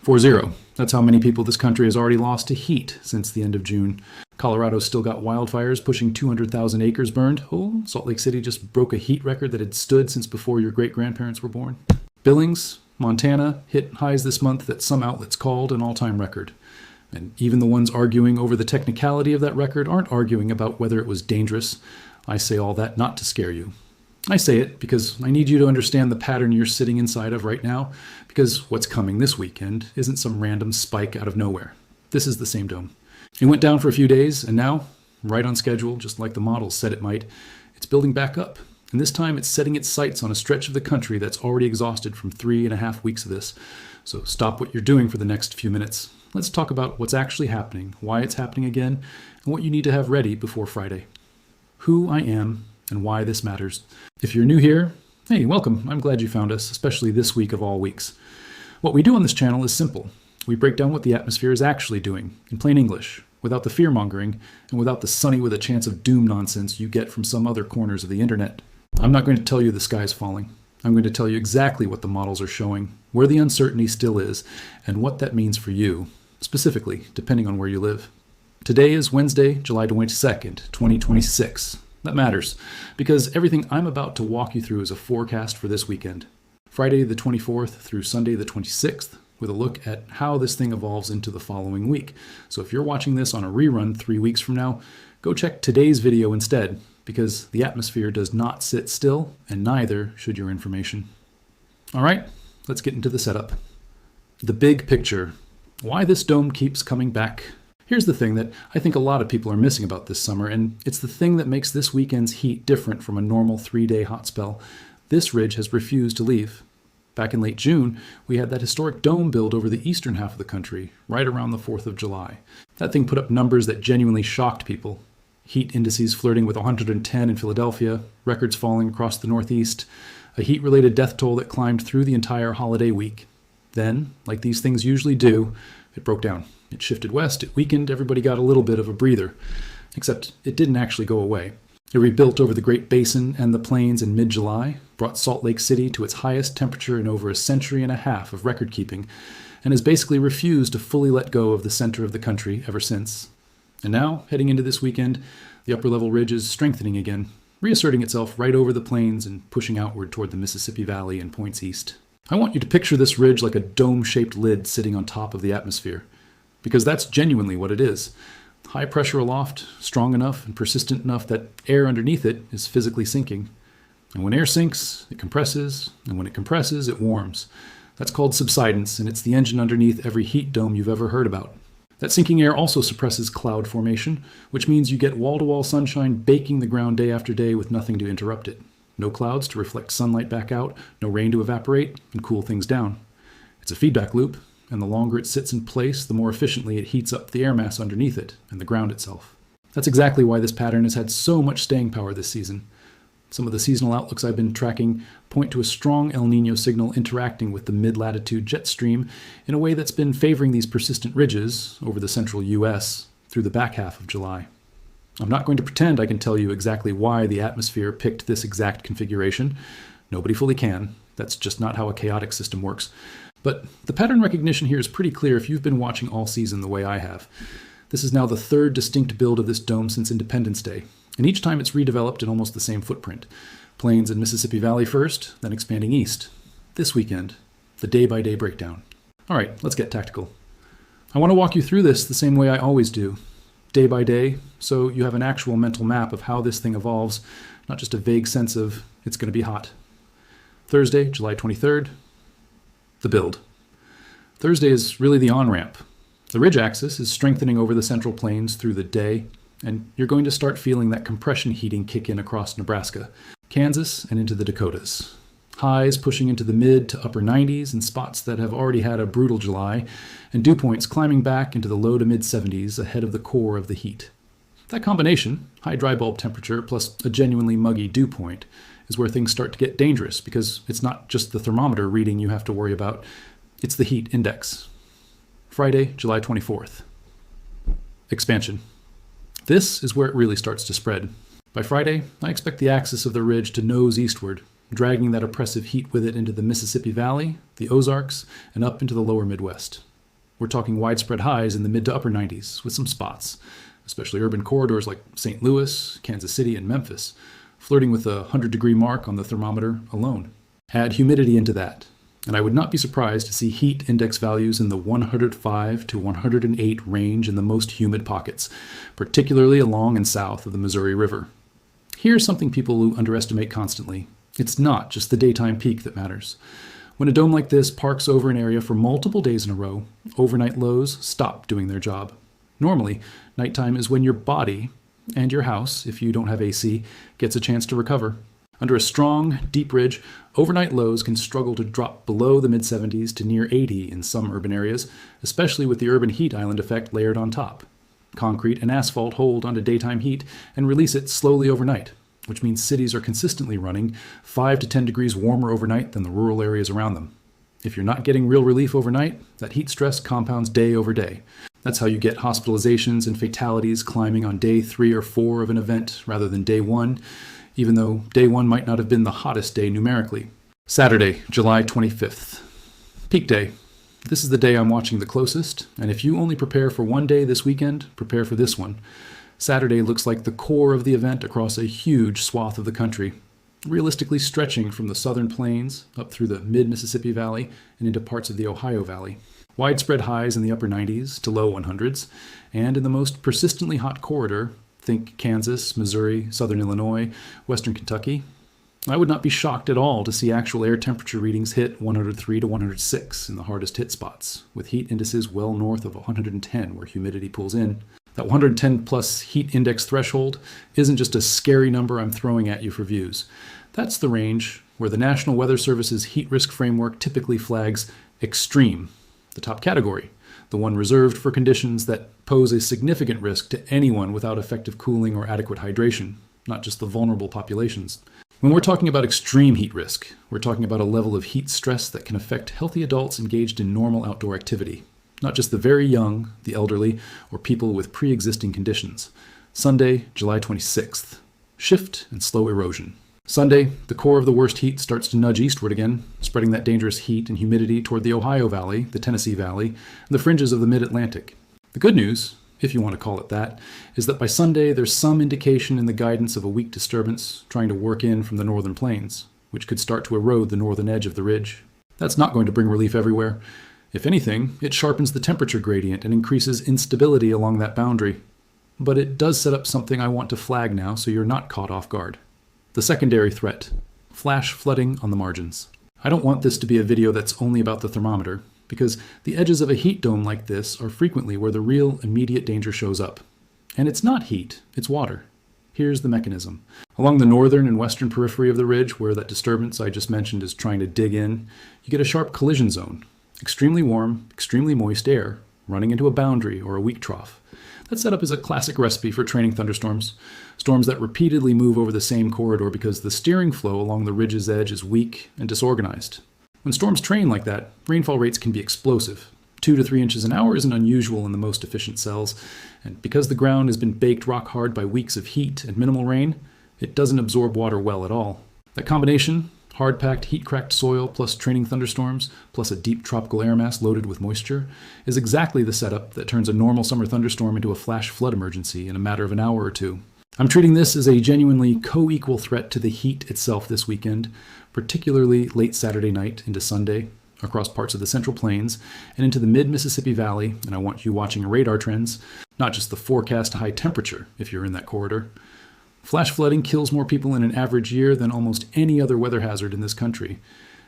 4-0. That's how many people this country has already lost to heat since the end of June. Colorado's still got wildfires pushing 200,000 acres burned. Oh, Salt Lake City just broke a heat record that had stood since before your great-grandparents were born. Billings, Montana, hit highs this month that some outlets called an all-time record. And even the ones arguing over the technicality of that record aren't arguing about whether it was dangerous. I say all that not to scare you. I say it because I need you to understand the pattern you're sitting inside of right now, because what's coming this weekend isn't some random spike out of nowhere. This is the same dome. It went down for a few days, and now, right on schedule, just like the models said it might, it's building back up. And this time it's setting its sights on a stretch of the country that's already exhausted from 3.5 weeks of this. So stop what you're doing for the next few minutes. Let's talk about what's actually happening, why it's happening again, and what you need to have ready before Friday. Who I am and why this matters. If you're new here, hey, welcome. I'm glad you found us, especially this week of all weeks. What we do on this channel is simple. We break down what the atmosphere is actually doing, in plain English, without the fear-mongering and without the sunny with a chance of doom nonsense you get from some other corners of the internet. I'm not going to tell you the sky's falling. I'm going to tell you exactly what the models are showing, where the uncertainty still is, and what that means for you, specifically, depending on where you live. Today is Wednesday, July 22nd, 2026. That matters, because everything I'm about to walk you through is a forecast for this weekend. Friday the 24th through Sunday the 26th, with a look at how this thing evolves into the following week. So if you're watching this on a rerun 3 weeks from now, go check today's video instead, because the atmosphere does not sit still, and neither should your information. All right, let's get into the setup. The big picture. Why this dome keeps coming back. Here's the thing that I think a lot of people are missing about this summer, and it's the thing that makes this weekend's heat different from a normal 3-day hot spell. This ridge has refused to leave. Back in late June, we had that historic dome build over the eastern half of the country, right around the 4th of July. That thing put up numbers that genuinely shocked people. Heat indices flirting with 110 in Philadelphia, records falling across the Northeast, a heat-related death toll that climbed through the entire holiday week. Then, like these things usually do, it broke down. It shifted west, it weakened, everybody got a little bit of a breather. Except it didn't actually go away. It rebuilt over the Great Basin and the plains in mid-July, brought Salt Lake City to its highest temperature in over a century and a half of record-keeping, and has basically refused to fully let go of the center of the country ever since. And now, heading into this weekend, the upper-level ridge is strengthening again, reasserting itself right over the plains and pushing outward toward the Mississippi Valley and points east. I want you to picture this ridge like a dome-shaped lid sitting on top of the atmosphere, because that's genuinely what it is. High pressure aloft, strong enough and persistent enough that air underneath it is physically sinking. And when air sinks, it compresses, and when it compresses, it warms. That's called subsidence, and it's the engine underneath every heat dome you've ever heard about. That sinking air also suppresses cloud formation, which means you get wall-to-wall sunshine baking the ground day after day with nothing to interrupt it. No clouds to reflect sunlight back out, no rain to evaporate and cool things down. It's a feedback loop, and the longer it sits in place, the more efficiently it heats up the air mass underneath it and the ground itself. That's exactly why this pattern has had so much staying power this season. Some of the seasonal outlooks I've been tracking point to a strong El Niño signal interacting with the mid-latitude jet stream in a way that's been favoring these persistent ridges over the central U.S. through the back half of July. I'm not going to pretend I can tell you exactly why the atmosphere picked this exact configuration. Nobody fully can. That's just not how a chaotic system works. But the pattern recognition here is pretty clear if you've been watching all season the way I have. This is now the third distinct build of this dome since Independence Day, and each time it's redeveloped in almost the same footprint. Plains and Mississippi Valley first, then expanding east. This weekend, the day-by-day breakdown. All right, let's get tactical. I want to walk you through this the same way I always do, day by day, so you have an actual mental map of how this thing evolves, not just a vague sense of it's going to be hot. Thursday, July 23rd, the build. Thursday is really the on-ramp. The ridge axis is strengthening over the central plains through the day, and you're going to start feeling that compression heating kick in across Nebraska, Kansas, and into the Dakotas. Highs pushing into the mid to upper 90s in spots that have already had a brutal July, and dew points climbing back into the low to mid 70s ahead of the core of the heat. That combination, high dry bulb temperature plus a genuinely muggy dew point, is where things start to get dangerous because it's not just the thermometer reading you have to worry about, it's the heat index. Friday, July 24th. Expansion. This is where it really starts to spread. By Friday, I expect the axis of the ridge to nose eastward, dragging that oppressive heat with it into the Mississippi Valley, the Ozarks, and up into the lower Midwest. We're talking widespread highs in the mid to upper 90s, with some spots, especially urban corridors like St. Louis, Kansas City, and Memphis, flirting with the 100-degree mark on the thermometer alone. Add humidity into that, and I would not be surprised to see heat index values in the 105 to 108 range in the most humid pockets, particularly along and south of the Missouri River. Here's something people underestimate constantly. It's not just the daytime peak that matters. When a dome like this parks over an area for multiple days in a row, overnight lows stop doing their job. Normally, nighttime is when your body, and your house, if you don't have AC, gets a chance to recover. Under a strong, deep ridge, overnight lows can struggle to drop below the mid-70s to near 80 in some urban areas, especially with the urban heat island effect layered on top. Concrete and asphalt hold onto daytime heat and release it slowly overnight, which means cities are consistently running 5 to 10 degrees warmer overnight than the rural areas around them. If you're not getting real relief overnight, that heat stress compounds day over day. That's how you get hospitalizations and fatalities climbing on day 3 or 4 of an event rather than day 1, even though day 1 might not have been the hottest day numerically. Saturday, July 25th. Peak day. This is the day I'm watching the closest, and if you only prepare for one day this weekend, prepare for this one. Saturday looks like the core of the event across a huge swath of the country, realistically stretching from the southern plains up through the mid-Mississippi Valley and into parts of the Ohio Valley. Widespread highs in the upper 90s to low 100s, and in the most persistently hot corridor, think Kansas, Missouri, southern Illinois, western Kentucky, I would not be shocked at all to see actual air temperature readings hit 103 to 106 in the hardest hit spots, with heat indices well north of 110 where humidity pulls in. That 110 plus heat index threshold isn't just a scary number I'm throwing at you for views. That's the range where the National Weather Service's heat risk framework typically flags extreme, the top category, the one reserved for conditions that pose a significant risk to anyone without effective cooling or adequate hydration, not just the vulnerable populations. When we're talking about extreme heat risk, we're talking about a level of heat stress that can affect healthy adults engaged in normal outdoor activity, not just the very young, the elderly, or people with pre-existing conditions. Sunday, July 26th. Shift and slow erosion. Sunday, the core of the worst heat starts to nudge eastward again, spreading that dangerous heat and humidity toward the Ohio Valley, the Tennessee Valley, and the fringes of the mid-Atlantic. The good news, if you want to call it that, is that by Sunday there's some indication in the guidance of a weak disturbance trying to work in from the northern plains, which could start to erode the northern edge of the ridge. That's not going to bring relief everywhere. If anything, it sharpens the temperature gradient and increases instability along that boundary. But it does set up something I want to flag now so you're not caught off guard. The secondary threat, flash flooding on the margins. I don't want this to be a video that's only about the thermometer, because the edges of a heat dome like this are frequently where the real immediate danger shows up. And it's not heat, it's water. Here's the mechanism. Along the northern and western periphery of the ridge, where that disturbance I just mentioned is trying to dig in, you get a sharp collision zone. Extremely warm, extremely moist air running into a boundary or a weak trough. That setup is a classic recipe for training thunderstorms, storms that repeatedly move over the same corridor because the steering flow along the ridge's edge is weak and disorganized. When storms train like that, rainfall rates can be explosive. 2 to 3 inches an hour isn't unusual in the most efficient cells, and because the ground has been baked rock hard by weeks of heat and minimal rain, it doesn't absorb water well at all. That combination, hard-packed, heat-cracked soil plus training thunderstorms, plus a deep tropical air mass loaded with moisture, is exactly the setup that turns a normal summer thunderstorm into a flash flood emergency in a matter of an hour or two. I'm treating this as a genuinely co-equal threat to the heat itself this weekend, particularly late Saturday night into Sunday, across parts of the Central Plains, and into the mid-Mississippi Valley, and I want you watching radar trends, not just the forecast high temperature if you're in that corridor. Flash flooding kills more people in an average year than almost any other weather hazard in this country,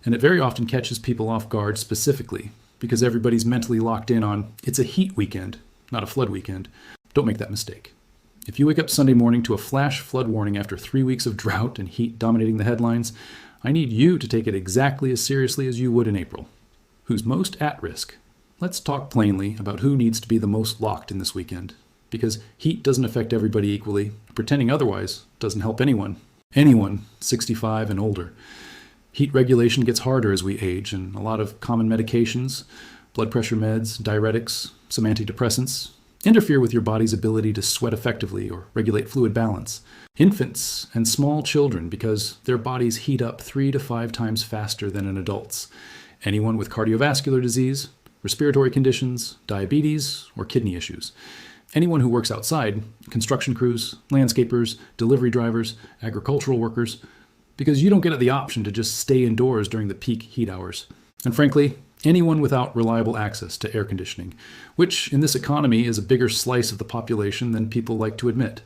and it very often catches people off guard specifically, because everybody's mentally locked in on, it's a heat weekend, not a flood weekend. Don't make that mistake. If you wake up Sunday morning to a flash flood warning after 3 weeks of drought and heat dominating the headlines, I need you to take it exactly as seriously as you would in April. Who's most at risk? Let's talk plainly about who needs to be the most locked in this weekend. Because heat doesn't affect everybody equally. Pretending otherwise doesn't help anyone. Anyone 65 and older. Heat regulation gets harder as we age, and a lot of common medications, blood pressure meds, diuretics, some antidepressants, interfere with your body's ability to sweat effectively or regulate fluid balance. Infants and small children, because their bodies heat up 3 to 5 times faster than an adult's. Anyone with cardiovascular disease, respiratory conditions, diabetes, or kidney issues. Anyone who works outside, construction crews, landscapers, delivery drivers, agricultural workers, because you don't get the option to just stay indoors during the peak heat hours. And frankly, anyone without reliable access to air conditioning, which in this economy is a bigger slice of the population than people like to admit.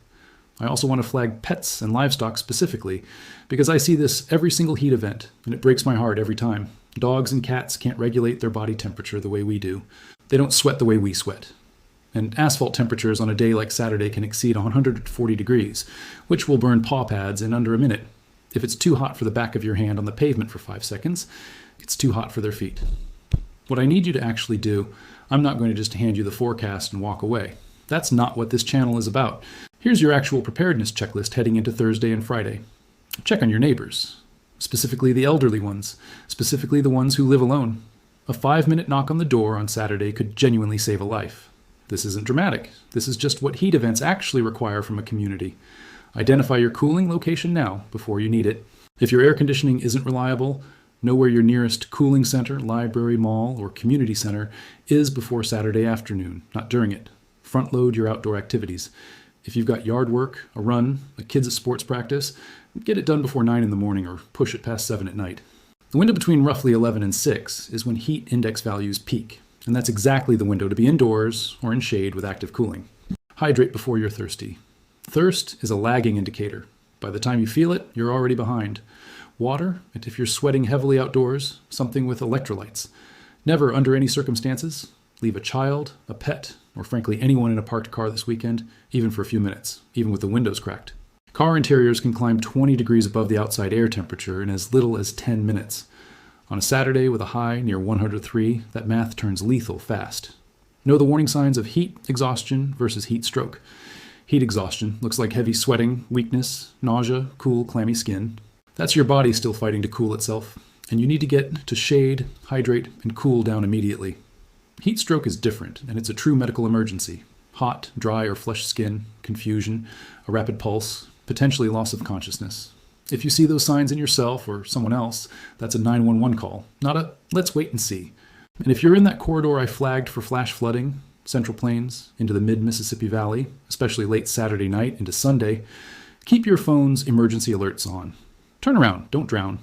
I also want to flag pets and livestock specifically, because I see this every single heat event, and it breaks my heart every time. Dogs and cats can't regulate their body temperature the way we do. They don't sweat the way we sweat. And asphalt temperatures on a day like Saturday can exceed 140 degrees, which will burn paw pads in under a minute. If it's too hot for the back of your hand on the pavement for 5 seconds, it's too hot for their feet. What I need you to actually do, I'm not going to just hand you the forecast and walk away. That's not what this channel is about. Here's your actual preparedness checklist heading into Thursday and Friday. Check on your neighbors, specifically the elderly ones, specifically the ones who live alone. A 5-minute knock on the door on Saturday could genuinely save a life. This isn't dramatic. This is just what heat events actually require from a community. Identify your cooling location now before you need it. If your air conditioning isn't reliable, know where your nearest cooling center, library, mall, or community center is before Saturday afternoon, not during it. Front load your outdoor activities. If you've got yard work, a run, a kids' sports practice, get it done before 9 in the morning or push it past 7 at night. The window between roughly 11 and 6 is when heat index values peak, and that's exactly the window to be indoors or in shade with active cooling. Hydrate before you're thirsty. Thirst is a lagging indicator. By the time you feel it, you're already behind. Water, and if you're sweating heavily outdoors, something with electrolytes. Never, under any circumstances, leave a child, a pet, or frankly anyone in a parked car this weekend, even for a few minutes, even with the windows cracked. Car interiors can climb 20 degrees above the outside air temperature in as little as 10 minutes. On a Saturday with a high near 103, that math turns lethal fast. Know the warning signs of heat exhaustion versus heat stroke. Heat exhaustion looks like heavy sweating, weakness, nausea, cool, clammy skin. That's your body still fighting to cool itself, and you need to get to shade, hydrate, and cool down immediately. Heat stroke is different, and it's a true medical emergency. Hot, dry, or flushed skin, confusion, a rapid pulse, potentially loss of consciousness. If you see those signs in yourself or someone else, that's a 911 call, not a let's wait and see. And if you're in that corridor I flagged for flash flooding, Central Plains, into the mid-Mississippi Valley, especially late Saturday night into Sunday, keep your phone's emergency alerts on. Turn around, don't drown.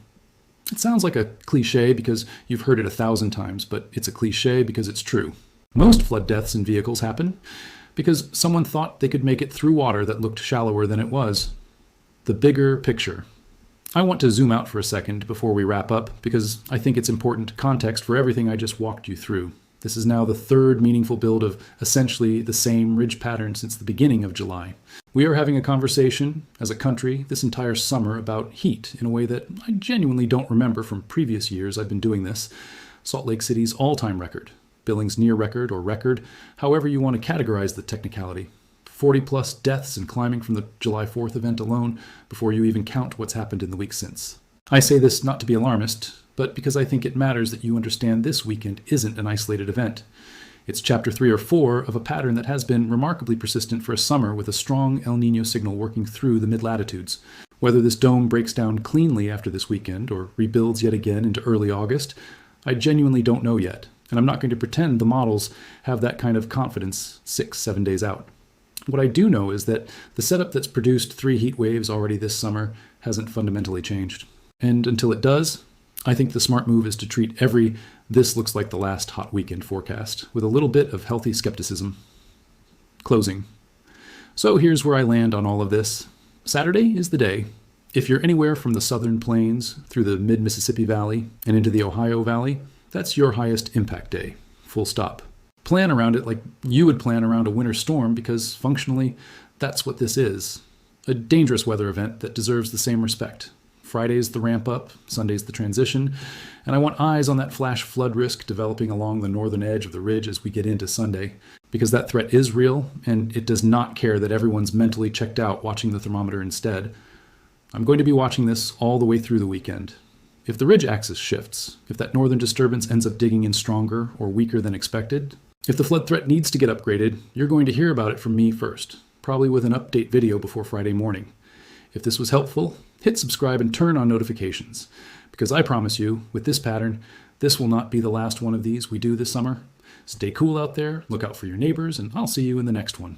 It sounds like a cliche because you've heard it 1,000 times, but it's a cliche because it's true. Most flood deaths in vehicles happen because someone thought they could make it through water that looked shallower than it was. The bigger picture. I want to zoom out for a second before we wrap up because I think it's important context for everything I just walked you through. This is now the third meaningful build of essentially the same ridge pattern since the beginning of July. We are having a conversation as a country this entire summer about heat in a way that I genuinely don't remember from previous years I've been doing this. Salt Lake City's all-time record, Billings near record or record, however you want to categorize the technicality. 40-plus deaths and climbing from the July 4th event alone before you even count what's happened in the week since. I say this not to be alarmist, but because I think it matters that you understand this weekend isn't an isolated event. It's chapter 3 or 4 of a pattern that has been remarkably persistent for a summer with a strong El Niño signal working through the mid-latitudes. Whether this dome breaks down cleanly after this weekend or rebuilds yet again into early August, I genuinely don't know yet, and I'm not going to pretend the models have that kind of confidence 6-7 days out. What I do know is that the setup that's produced 3 heat waves already this summer hasn't fundamentally changed. And until it does, I think the smart move is to treat every "this looks like the last hot weekend" forecast with a little bit of healthy skepticism. Closing. So here's where I land on all of this. Saturday is the day. If you're anywhere from the southern plains through the mid-Mississippi Valley and into the Ohio Valley, that's your highest impact day. Full stop. Plan around it like you would plan around a winter storm because functionally, that's what this is. A dangerous weather event that deserves the same respect. Friday's the ramp up, Sunday's the transition, and I want eyes on that flash flood risk developing along the northern edge of the ridge as we get into Sunday, because that threat is real and it does not care that everyone's mentally checked out watching the thermometer instead. I'm going to be watching this all the way through the weekend. If the ridge axis shifts, if that northern disturbance ends up digging in stronger or weaker than expected, if the flood threat needs to get upgraded, you're going to hear about it from me first, probably with an update video before Friday morning. If this was helpful, hit subscribe and turn on notifications, because I promise you, with this pattern, this will not be the last one of these we do this summer. Stay cool out there, look out for your neighbors, and I'll see you in the next one.